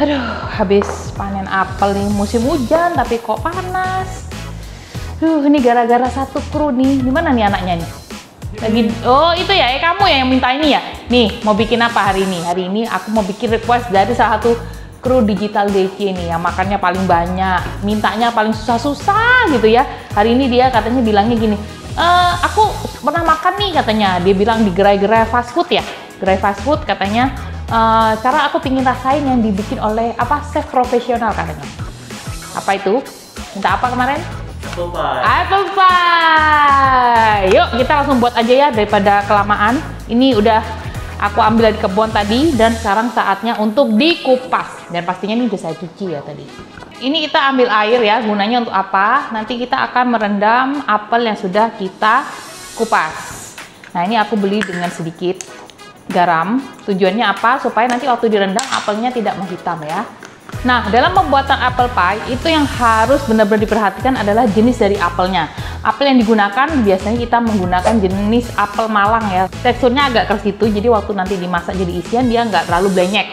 Aduh, habis panen apel nih, musim hujan tapi kok panas. Ini gara-gara satu kru nih. Gimana nih anaknya nih? Lagi, oh itu ya, kamu ya yang minta ini ya? Nih, mau bikin apa hari ini? Hari ini aku mau bikin request dari salah satu kru digital DC nih, yang makannya paling banyak, mintanya paling susah-susah gitu ya. Hari ini dia katanya bilangnya gini, aku pernah makan nih katanya. Dia bilang di gerai-gerai fast food ya, gerai fast food katanya. Cara aku pingin rasain yang dibikin oleh chef profesional katanya. Apa itu? Minta apa kemarin? Apple pie. Apple pie. Yuk kita langsung buat aja ya daripada kelamaan. Ini udah aku ambil dari kebun tadi dan sekarang saatnya untuk dikupas. Dan pastinya ini udah saya cuci ya tadi. Ini kita ambil air ya, gunanya untuk apa? Nanti kita akan merendam apel yang sudah kita kupas. Nah ini aku beli dengan sedikit garam. Tujuannya apa? Supaya nanti waktu direndam apelnya tidak menghitam ya. Nah, dalam pembuatan apple pie itu yang harus benar-benar diperhatikan adalah jenis dari apelnya. Apel yang digunakan biasanya kita menggunakan jenis apel Malang ya. Teksturnya agak keras gitu, jadi waktu nanti dimasak jadi isian dia nggak terlalu blenyek.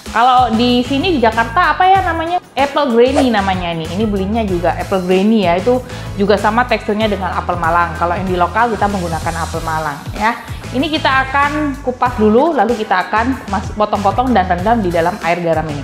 Kalau di sini di Jakarta apa ya namanya? Apple granny namanya ini. Ini belinya juga apple granny ya. Itu juga sama teksturnya dengan apel Malang. Kalau yang di lokal kita menggunakan apel Malang ya. Ini kita akan kupas dulu, lalu kita akan potong-potong dan rendam di dalam air garam ini.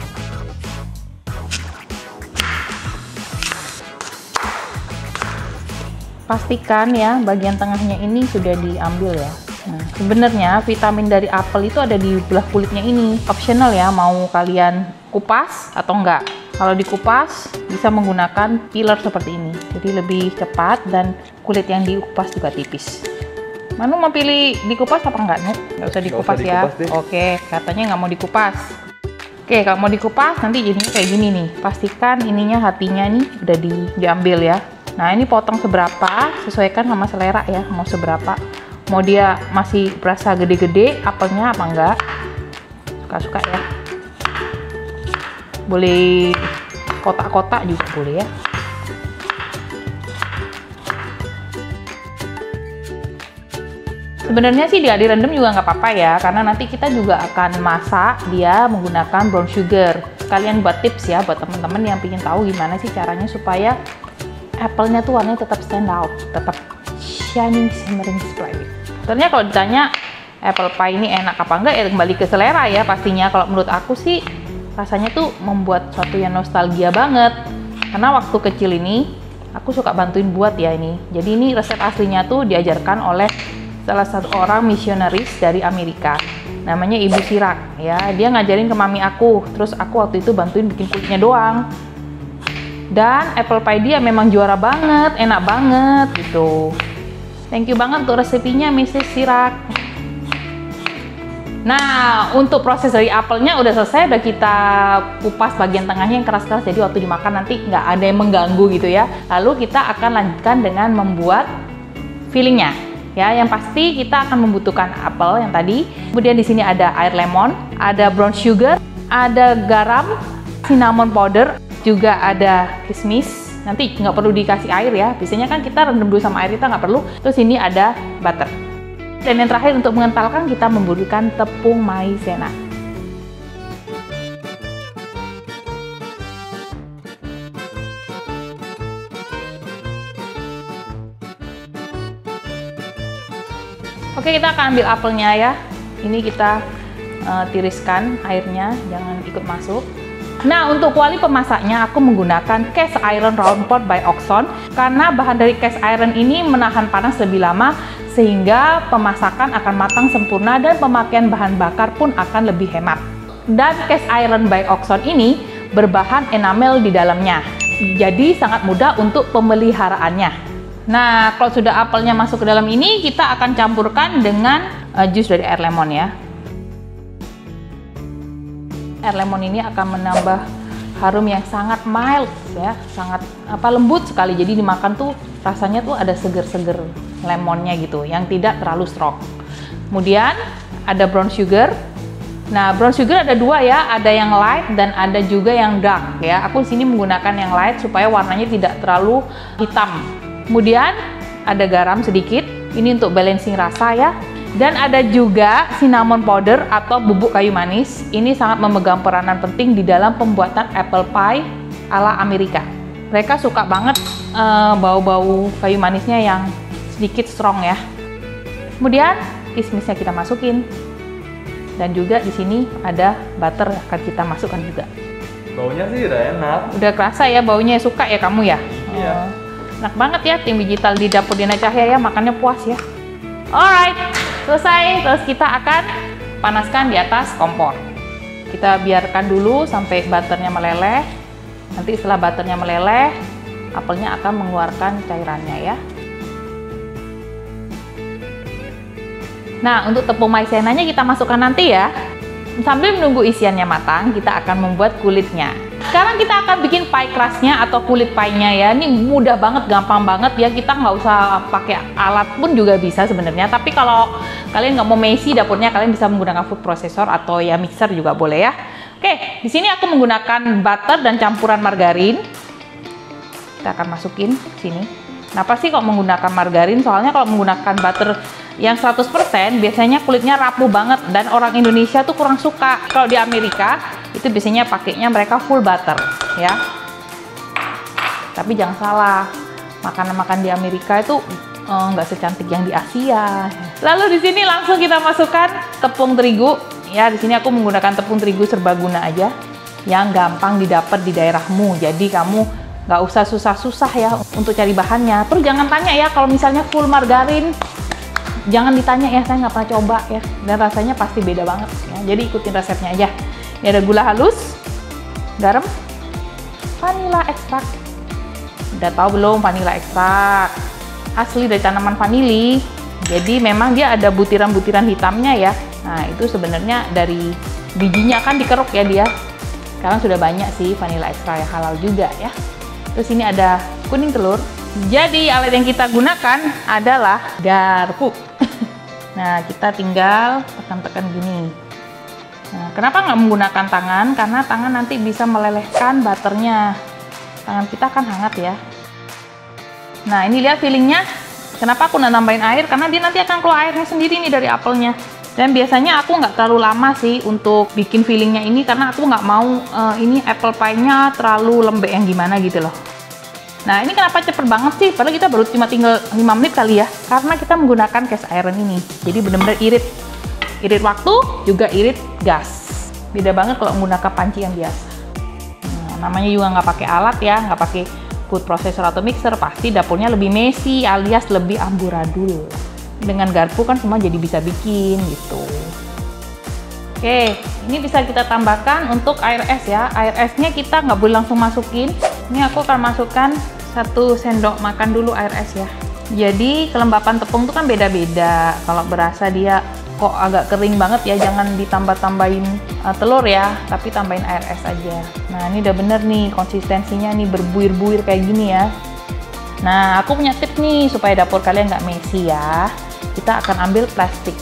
Pastikan ya bagian tengahnya ini sudah diambil ya. Nah, sebenarnya vitamin dari apel itu ada di belah kulitnya ini. Optional ya, mau kalian kupas atau enggak. Kalau dikupas bisa menggunakan peeler seperti ini. Jadi lebih cepat dan kulit yang dikupas juga tipis. Manu mau pilih dikupas apa enggak, Nuk? Nggak usah dikupas ya. Oke, katanya nggak mau dikupas. Oke, kalau mau dikupas nanti jadinya kayak gini nih. Pastikan ininya hatinya nih udah diambil ya. Nah, ini potong seberapa, sesuaikan sama selera ya, mau seberapa. Mau dia masih berasa gede-gede apelnya apa enggak. Suka-suka ya. Boleh kotak-kotak juga boleh ya. Sebenarnya sih dia direndam juga nggak apa-apa ya, karena nanti kita juga akan masak dia menggunakan brown sugar. Sekalian buat tips ya buat teman-teman yang ingin tahu gimana sih caranya supaya apelnya tuh warnanya tetap stand out, tetap shining, shimmering, splendid. Sebenarnya kalau ditanya apple pie ini enak apa enggak ya kembali ke selera ya pastinya. Kalau menurut aku sih rasanya tuh membuat suatu yang nostalgia banget. Karena waktu kecil ini aku suka bantuin buat ya ini. Jadi ini resep aslinya tuh diajarkan oleh salah satu orang misionaris dari Amerika, namanya Ibu Sirak ya. Dia ngajarin ke mami aku, terus aku waktu itu bantuin bikin kulitnya doang. Dan apple pie dia memang juara banget, enak banget gitu. Thank you banget untuk resepinya Mrs. Sirak. Nah, untuk proses dari apelnya udah selesai, udah kita kupas bagian tengahnya yang keras-keras, jadi waktu dimakan nanti nggak ada yang mengganggu gitu ya. Lalu kita akan lanjutkan dengan membuat fillingnya. Ya, yang pasti kita akan membutuhkan apel yang tadi. Kemudian di sini ada air lemon, ada brown sugar, ada garam, cinnamon powder, juga ada kismis. Nanti nggak perlu dikasih air ya. Biasanya kan kita rendam dulu sama air, kita nggak perlu. Terus ini ada butter. Dan yang terakhir untuk mengentalkan kita membutuhkan tepung maizena. Oke, kita akan ambil apelnya ya. Ini kita tiriskan airnya, jangan ikut masuk. Nah, untuk kuali pemasaknya aku menggunakan cast iron round pot by Oxon karena bahan dari cast iron ini menahan panas lebih lama sehingga pemasakan akan matang sempurna dan pemakaian bahan bakar pun akan lebih hemat. Dan cast iron by Oxon ini berbahan enamel di dalamnya. Jadi sangat mudah untuk pemeliharaannya. Nah, kalau sudah apelnya masuk ke dalam ini, kita akan campurkan dengan jus dari air lemon ya. Air lemon ini akan menambah harum yang sangat mild ya, sangat lembut sekali. Jadi dimakan tuh rasanya tuh ada seger-seger lemonnya gitu, yang tidak terlalu strong. Kemudian ada brown sugar. Nah, brown sugar ada dua ya, ada yang light dan ada juga yang dark ya. Aku di sini menggunakan yang light supaya warnanya tidak terlalu hitam. Kemudian ada garam sedikit, ini untuk balancing rasa ya. Dan ada juga cinnamon powder atau bubuk kayu manis. Ini sangat memegang peranan penting di dalam pembuatan apple pie ala Amerika. Mereka suka banget bau-bau kayu manisnya yang sedikit strong ya. Kemudian kismisnya kita masukin. Dan juga di sini ada butter akan kita masukkan juga. Baunya sih udah enak. Udah kerasa ya baunya, suka ya kamu ya? Iya. Enak banget ya tim digital di dapur Dina Cahya ya, makannya puas ya. Alright, selesai. Terus kita akan panaskan di atas kompor. Kita biarkan dulu sampai butternya meleleh. Nanti setelah butternya meleleh, apelnya akan mengeluarkan cairannya ya. Nah, untuk tepung maizenanya kita masukkan nanti ya. Sambil menunggu isiannya matang, kita akan membuat kulitnya. Sekarang kita akan bikin pie crust-nya atau kulit pie-nya ya. Ini mudah banget, gampang banget ya. Kita nggak usah pakai alat pun juga bisa sebenarnya. Tapi kalau kalian nggak mau messy dapurnya, kalian bisa menggunakan food processor atau ya mixer juga boleh ya. Oke, di sini aku menggunakan butter dan campuran margarin. Kita akan masukin sini. Kenapa sih kok menggunakan margarin? Soalnya kalau menggunakan butter yang 100% biasanya kulitnya rapuh banget dan orang Indonesia tuh kurang suka. Kalau di Amerika itu biasanya pakainya mereka full butter ya. Tapi jangan salah, makanan-makan di Amerika itu nggak secantik yang di Asia. Lalu di sini langsung kita masukkan tepung terigu. Ya, di sini aku menggunakan tepung terigu serbaguna aja yang gampang didapat di daerahmu. Jadi kamu nggak usah susah-susah ya untuk cari bahannya. Terus jangan tanya ya kalau misalnya full margarin. Jangan ditanya ya, saya nggak pernah coba ya, dan rasanya pasti beda banget ya. Jadi ikutin resepnya aja. Ini ada gula halus, garam, vanilla ekstrak. Udah tahu belum vanilla ekstrak? Asli dari tanaman vanili. Jadi memang dia ada butiran-butiran hitamnya ya. Nah itu sebenarnya dari bijinya kan dikeruk ya dia. Sekarang sudah banyak sih vanilla ekstrak yang halal juga ya. Terus ini ada kuning telur. Jadi alat yang kita gunakan adalah garpu. Nah, kita tinggal tekan-tekan gini. Nah, kenapa nggak menggunakan tangan? Karena tangan nanti bisa melelehkan butternya. Tangan kita kan hangat ya. Nah, ini lihat fillingnya. Kenapa aku nggak nambahin air? Karena dia nanti akan keluar airnya sendiri nih dari apelnya. Dan biasanya aku nggak terlalu lama sih untuk bikin fillingnya ini, karena aku nggak mau ini apple pie-nya terlalu lembek yang gimana gitu loh. Nah, ini kenapa cepet banget sih? Padahal kita baru cuma tinggal 5 menit kali ya. Karena kita menggunakan cast iron ini. Jadi benar-benar irit. Irit waktu, juga irit gas. Beda banget kalau menggunakan panci yang biasa. Nah, namanya juga nggak pakai alat ya, nggak pakai food processor atau mixer. Pasti dapurnya lebih messy alias lebih amburadul. Dengan garpu kan semua jadi bisa bikin gitu. Oke, ini bisa kita tambahkan untuk air es ya. Air esnya kita nggak boleh langsung masukin. Ini aku akan masukkan 1 sendok makan dulu air es ya. Jadi kelembapan tepung itu kan beda-beda. Kalau berasa dia kok agak kering banget ya, jangan ditambah-tambahin telur ya, tapi tambahin air es aja. Nah ini udah bener nih konsistensinya nih, berbuir-buir kayak gini ya. Nah aku punya tips nih supaya dapur kalian nggak messy ya. Kita akan ambil plastik.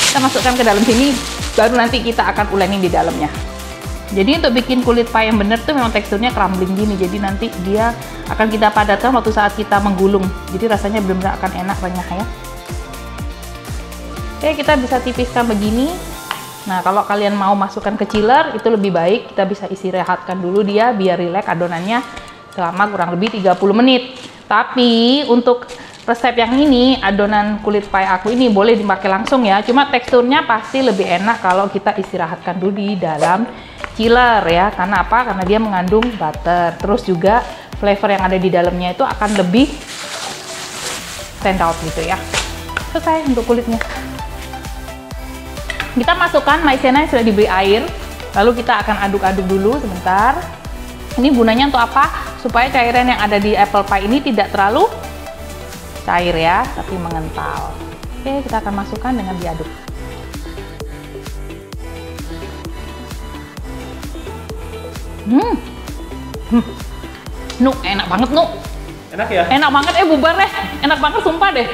Kita masukkan ke dalam sini, baru nanti kita akan uleni di dalamnya. Jadi untuk bikin kulit pie yang bener tuh memang teksturnya crumbling gini. Jadi nanti dia akan kita padatkan waktu saat kita menggulung. Jadi rasanya benar-benar akan enak, renyah ya. Oke, kita bisa tipiskan begini. Nah, kalau kalian mau masukkan ke chiller itu lebih baik. Kita bisa istirahatkan dulu dia biar rileks adonannya selama kurang lebih 30 menit. Tapi untuk resep yang ini, adonan kulit pie aku ini boleh dipakai langsung ya. Cuma teksturnya pasti lebih enak kalau kita istirahatkan dulu di dalam chiller ya. Karena apa? Karena dia mengandung butter. Terus juga flavor yang ada di dalamnya itu akan lebih stand out gitu ya. Selesai untuk kulitnya. Kita masukkan maizena yang sudah diberi air. Lalu kita akan aduk-aduk dulu sebentar. Ini gunanya untuk apa? Supaya cairan yang ada di apple pie ini tidak terlalu cair ya, tapi mengental. Oke, kita akan masukkan dengan diaduk. Nuk, enak banget Nuk. Enak ya? Enak banget, bubar deh. Enak banget, sumpah deh.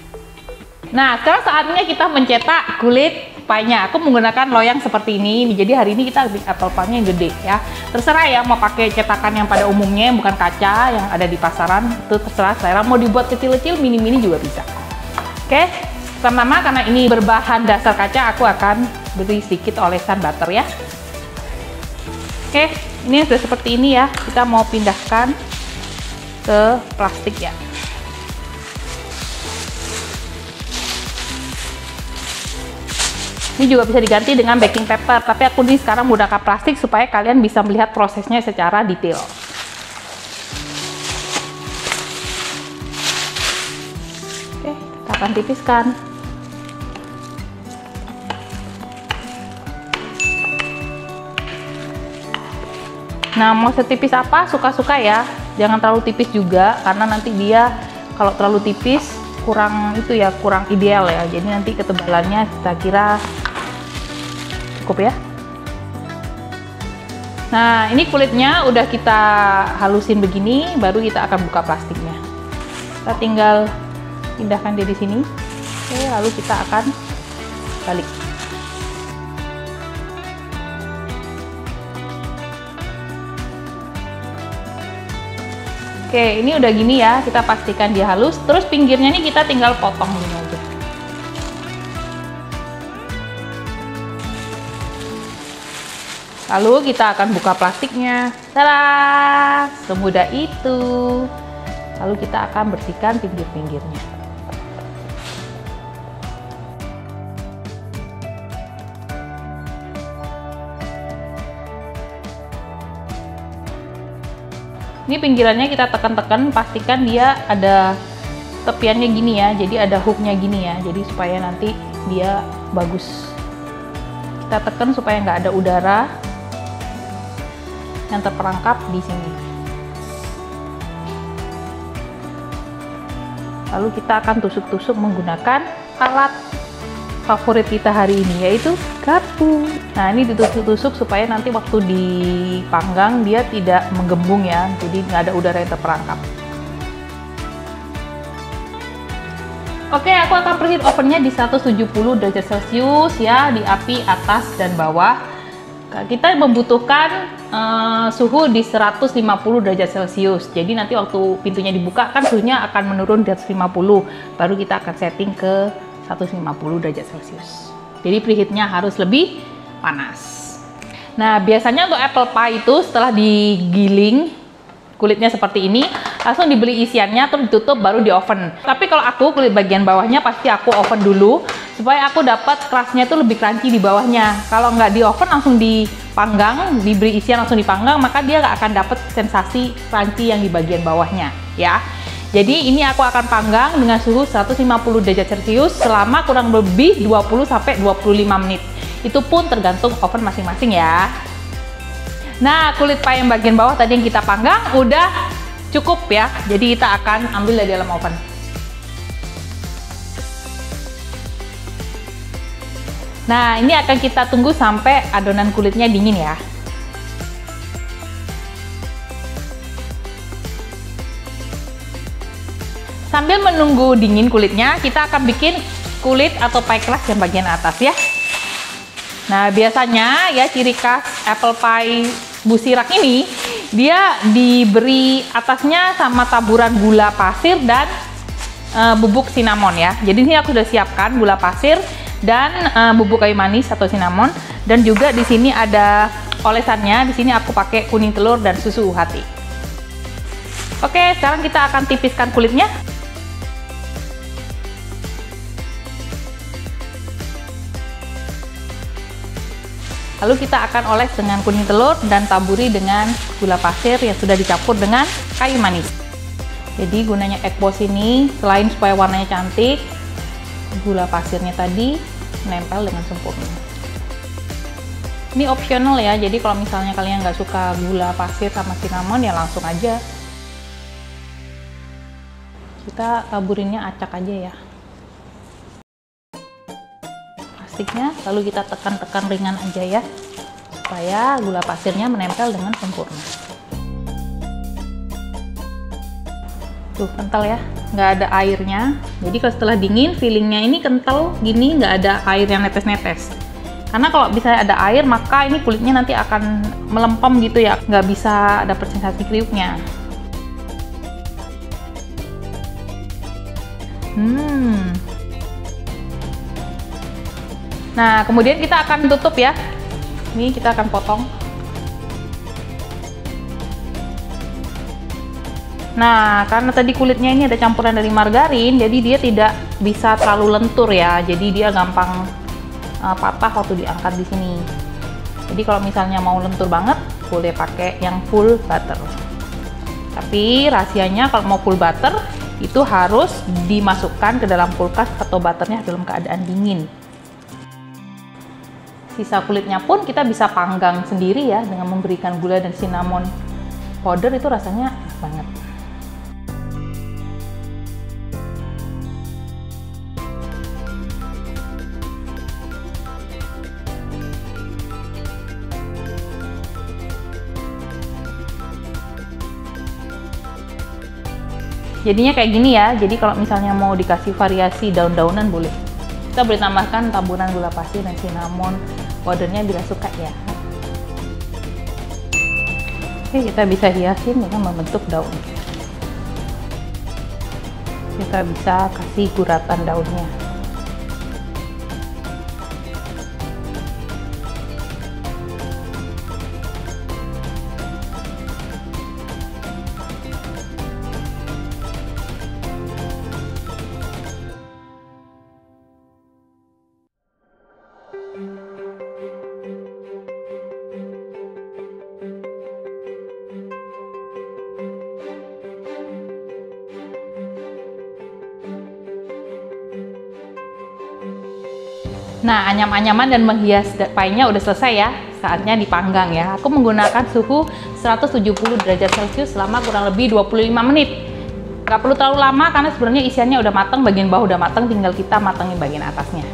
Nah, sekarang saatnya kita mencetak kulit pie-nya. Aku menggunakan loyang seperti ini. Jadi hari ini kita bikin apple pie-nya yang gede ya. Terserah ya mau pakai cetakan yang pada umumnya yang bukan kaca yang ada di pasaran. Itu terserah selera. Mau dibuat kecil-kecil, mini-mini juga bisa. Oke, Pertama, karena ini berbahan dasar kaca, aku akan beri sedikit olesan butter ya. Oke, ini sudah seperti ini ya. Kita mau pindahkan ke plastik ya. Ini juga bisa diganti dengan baking paper, tapi aku nih sekarang menggunakan plastik supaya kalian bisa melihat prosesnya secara detail. Oke, kita akan tipiskan. Nah, mau setipis apa suka-suka ya, jangan terlalu tipis juga karena nanti dia kalau terlalu tipis kurang itu ya, kurang ideal ya. Jadi nanti ketebalannya kita kira cukup ya. Nah, ini kulitnya udah kita halusin begini, baru kita akan buka plastiknya. Kita tinggal pindahkan dari sini. Oke, lalu kita akan balik. Oke, ini udah gini ya, kita pastikan dia halus. Terus pinggirnya nih kita tinggal potong gini aja. Lalu kita akan buka plastiknya. Tada! Semudah itu. Lalu kita akan bersihkan pinggir-pinggirnya. Ini pinggirannya kita tekan-tekan, pastikan dia ada tepiannya gini ya, jadi ada hooknya gini ya, jadi supaya nanti dia bagus. Kita tekan supaya nggak ada udara yang terperangkap di sini. Lalu kita akan tusuk-tusuk menggunakan alat favorit kita hari ini, yaitu garpu. Nah, ini ditusuk-tusuk supaya nanti waktu dipanggang dia tidak menggembung ya, jadi nggak ada udara yang terperangkap. Oke, aku akan preheat ovennya di 170 derajat Celcius ya, di api atas dan bawah. Kita membutuhkan suhu di 150 derajat Celcius. Jadi nanti waktu pintunya dibuka kan suhunya akan menurun di 150. Baru kita akan setting ke 150 derajat Celcius. Jadi preheatnya harus lebih panas. Nah, biasanya untuk apple pie itu setelah digiling kulitnya seperti ini, langsung dibeli isiannya terus ditutup baru di oven. Tapi kalau aku kulit bagian bawahnya pasti aku oven dulu supaya aku dapat crustnya itu lebih crunchy di bawahnya. Kalau nggak di oven langsung dipanggang, diberi isian langsung dipanggang, maka dia nggak akan dapat sensasi crunchy yang di bagian bawahnya ya. Jadi ini aku akan panggang dengan suhu 150 derajat Celcius selama kurang lebih 20-25 menit. Itu pun tergantung oven masing-masing ya. Nah, kulit pie yang bagian bawah tadi yang kita panggang udah cukup ya. Jadi kita akan ambil dari dalam oven. Nah, ini akan kita tunggu sampai adonan kulitnya dingin ya. Sambil menunggu dingin kulitnya, kita akan bikin kulit atau pie crust yang bagian atas ya. Nah, biasanya ya ciri khas apple pie busirak ini, dia diberi atasnya sama taburan gula pasir dan bubuk cinnamon ya. Jadi ini aku sudah siapkan gula pasir dan bubuk kayu manis atau cinnamon, dan juga di sini ada olesannya. Di sini aku pakai kuning telur dan susu UHT. Oke, sekarang kita akan tipiskan kulitnya. Lalu kita akan oles dengan kuning telur dan taburi dengan gula pasir yang sudah dicampur dengan kayu manis. Jadi gunanya egg boss ini selain supaya warnanya cantik, gula pasirnya tadi menempel dengan sempurna. Ini optional ya, jadi kalau misalnya kalian nggak suka gula pasir sama cinnamon ya langsung aja. Kita taburinnya acak aja ya. Plastiknya, lalu kita tekan-tekan ringan aja ya, supaya gula pasirnya menempel dengan sempurna. Tuh, kental ya, nggak ada airnya. Jadi kalau setelah dingin, feelingnya ini kental gini, nggak ada air yang netes-netes. Karena kalau bisa ada air, maka ini kulitnya nanti akan melempem gitu ya, nggak bisa dapet sensasi kriuknya. Nah, kemudian kita akan tutup ya. Ini kita akan potong. Nah, karena tadi kulitnya ini ada campuran dari margarin, jadi dia tidak bisa terlalu lentur ya. Jadi dia gampang patah waktu diangkat di sini. Jadi kalau misalnya mau lentur banget, boleh pakai yang full butter. Tapi rahasianya kalau mau full butter, itu harus dimasukkan ke dalam kulkas atau butternya dalam keadaan dingin. Sisa kulitnya pun kita bisa panggang sendiri ya, dengan memberikan gula dan cinnamon powder, itu rasanya enak banget. Jadinya kayak gini ya. Jadi kalau misalnya mau dikasih variasi daun-daunan boleh. Kita boleh tambahkan taburan gula pasir dan cinnamon powdernya bila suka ya. Oke, kita bisa hiasin dengan membentuk daun. Kita bisa kasih guratan daunnya. Nah, anyam-anyaman dan menghias pie-nya udah selesai ya. Saatnya dipanggang ya. Aku menggunakan suhu 170 derajat Celcius selama kurang lebih 25 menit. Gak perlu terlalu lama karena sebenarnya isiannya udah matang, bagian bawah udah matang, tinggal kita matangin bagian atasnya.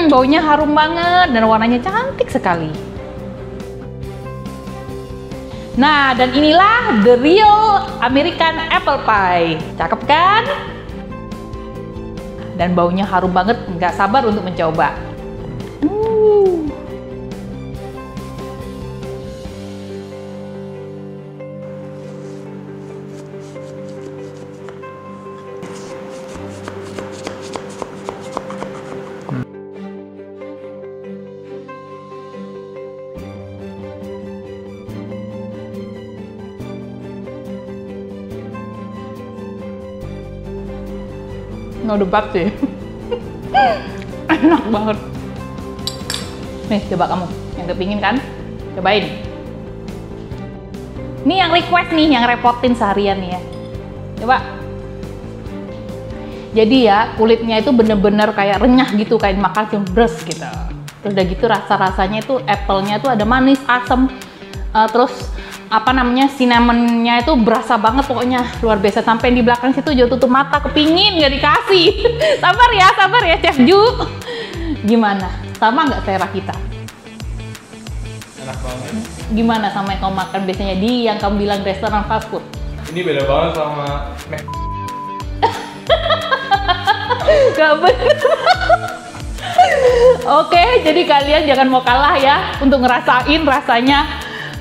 Baunya harum banget dan warnanya cantik sekali. Nah, dan inilah the real American apple pie. Cakep kan? Dan baunya harum banget, nggak sabar untuk mencoba. No debat sih. Enak banget. Nih, coba kamu yang kepingin kan? Cobain. Ini yang request nih, yang repotin seharian nih ya. Coba. Jadi ya, kulitnya itu bener-bener kayak renyah gitu, kayak makan cembres gitu. Terus udah gitu rasa-rasanya itu apple-nya tuh ada manis, asam, terus apa namanya, cinnamonnya itu berasa banget pokoknya, luar biasa. Sampai di belakang situ jauh tutup mata, kepingin nggak dikasih. Sabar ya Chef Ju. Gimana? Sama nggak selera kita? Enak banget. Gimana sama yang kamu makan biasanya di yang kamu bilang restoran fast food? Ini beda banget sama Gak bener. Oke, jadi kalian jangan mau kalah ya untuk ngerasain rasanya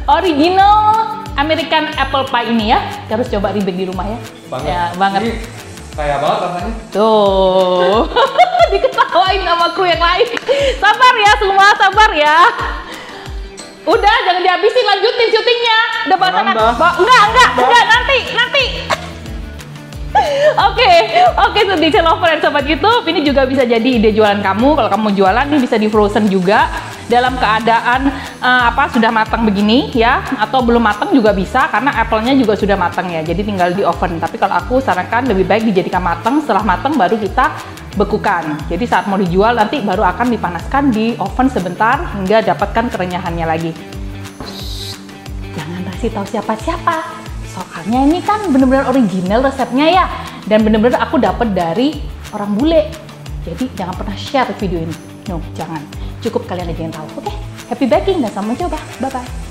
original American apple pie ini ya. Harus coba ribet di rumah ya. banget. Ya, banget. Ini kaya banget rasanya. Tuh. Diketawain sama kru yang lain. Sabar ya semua, sabar ya. Udah, jangan dihabisin, lanjutin syutingnya. Udah bahkan enggak, nanti. Oke, Sudiksel Lover dan Sobat YouTube, ini juga bisa jadi ide jualan kamu. Kalau kamu jualan nih bisa di frozen juga dalam keadaan sudah matang begini ya, atau belum matang juga bisa karena apple-nya juga sudah matang ya. Jadi tinggal di oven. Tapi kalau aku sarankan lebih baik dijadikan matang, setelah matang baru kita bekukan. Jadi saat mau dijual nanti baru akan dipanaskan di oven sebentar hingga dapatkan kerenyahannya lagi. Jangan kasih tahu siapa-siapa. Soalnya ini kan bener-bener original resepnya ya, dan bener-bener aku dapat dari orang bule. Jadi jangan pernah share video ini. No, jangan. Cukup kalian aja yang tahu. Oke? Happy baking dan selamat mencoba. Bye-bye.